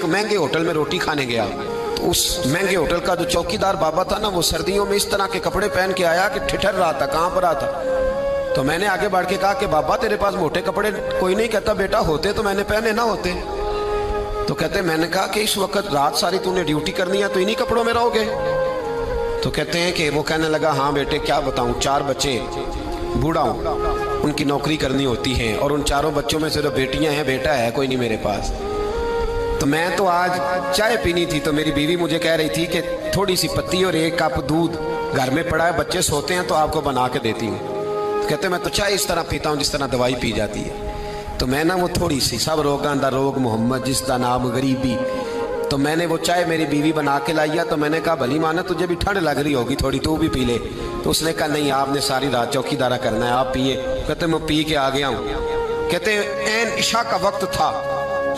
महंगे होटल में रोटी खाने गया तो उस महंगे होटल का जो चौकीदार बाबा था ना, वो सर्दियों में इस तरह के कपड़े पहन के आया कि ठिठर रहा था, कहाँ पर आता। तो मैंने आगे बढ़ के कहा कि बाबा तेरे पास मोटे कपड़े कोई नहीं। कहता बेटा होते तो मैंने पहने ना होते। तो कहते मैंने कहा कि इस वक्त रात सारी तूने ड्यूटी करनी है तो इन्हीं कपड़ों में रहोगे। तो कहते हैं कि वो कहने लगा हाँ बेटे क्या बताऊं, 4 बच्चे, बूढ़ा हूं, उनकी नौकरी करनी होती है और उन 4 बच्चों में सिर्फ बेटियां हैं, बेटा है कोई नहीं मेरे पास। तो मैं तो आज चाय पीनी थी तो मेरी बीवी मुझे कह रही थी कि थोड़ी सी पत्ती और 1 कप दूध घर में पड़ा है, बच्चे सोते हैं तो आपको बना के देती हूँ। तो कहते मैं तो चाय इस तरह पीता हूँ जिस तरह दवाई पी जाती है। तो मैं ना वो थोड़ी सी, सब रोगां दा रोग मोहम्मद जिसका नाम गरीबी, तो मैंने वो चाय मेरी बीवी बना के लाइया। तो मैंने कहा भली माना तुझे भी ठंड लग रही होगी थोड़ी, तू भी पी ले। तो उसने कहा नहीं आपने सारी रात चौकीदारा करना है, आप पिए। कहते मैं पी के आ गया हूँ। कहते ऐन इशा का वक्त था,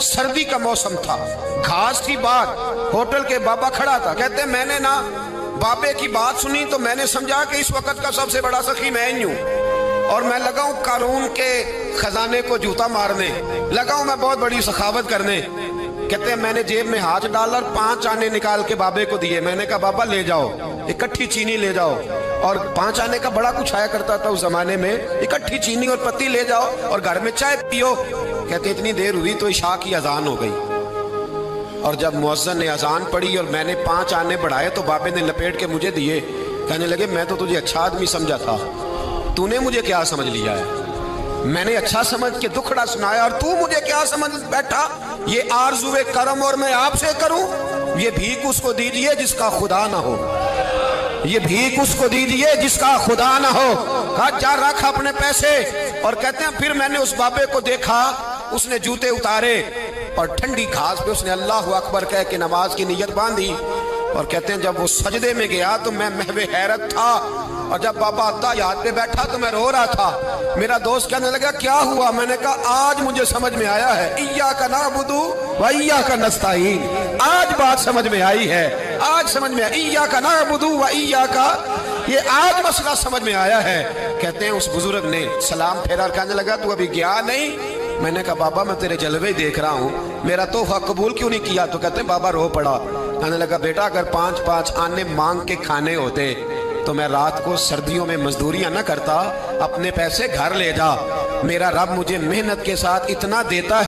सर्दी का मौसम था, घास की बात, होटल के बाबा खड़ा था। कहते मैंने ना बाबे की बात सुनी तो मैंने समझा कि इस वक्त का सबसे बड़ा सखी मैं ही हूँ और मैं लगा हूँ कानून के खजाने को जूता मारने, लगा हूँ मैं बहुत बड़ी सखावत करने। कहते हैं मैंने जेब में हाथ डाला और 5 आने निकाल के बाबे को दिए। मैंने कहा बाबा ले जाओ, इकट्ठी चीनी ले जाओ। और 5 आने का बड़ा कुछ आया करता था उस जमाने में, इकट्ठी चीनी और पत्ती ले जाओ और घर में चाय पियो। कहते इतनी देर हुई तो इशा की अजान हो गई और जब मुअज्जिन ने अजान पढ़ी और मैंने 5 आने बढ़ाए तो बाबे ने लपेट के मुझे दिए। कहने लगे मैं तो तुझे अच्छा आदमी समझा था, तूने मुझे क्या समझ लिया है? मैंने अच्छा समझ के दुखड़ा सुनाया और तू मुझे क्या समझ बैठा? ये आरज़ुए करम और मैं आपसे करूं? ये भीख उसको दीजिए जिसका खुदा ना हो, ये भीख उसको दीजिए जिसका खुदा ना हो। कहा जा रख अपने पैसे। और कहते हैं फिर मैंने उस बाबे को देखा, उसने जूते उतारे और ठंडी घास पे उसने अल्लाह अकबर कह के नमाज की नीयत बांधी। और कहते हैं जब वो सजदे में गया तो मैं महवे हैरत था और जब बाबा अत्ताहियात पे बैठा तो मैं रो रहा था। मेरा दोस्त कहने लगा क्या हुआ? मैंने कहा आज मुझे समझ में आया है, इय्याका नअबुदु व इय्याका नस्तईन। आज बात समझ में आई है, आज समझ में आई, इय्याका नअबुदु व इय्याका, ये आज मसला समझ में आया है। कहते हैं उस बुजुर्ग ने सलाम फेरा और कहने लगा तू अभी गया नहीं? मैंने कहा बाबा मैं तेरे जलवे देख रहा हूँ, मेरा तोहफा कबूल क्यों नहीं किया? तो कहते बाबा रो पड़ा। कहने लगा बेटा अगर 5-5 आने मांग के खाने होते तो मैं रात को सर्दियों में मजदूरियां न करता, अपने पैसे घर ले जा। मेरा रब मुझे मेहनत के साथ इतना देता है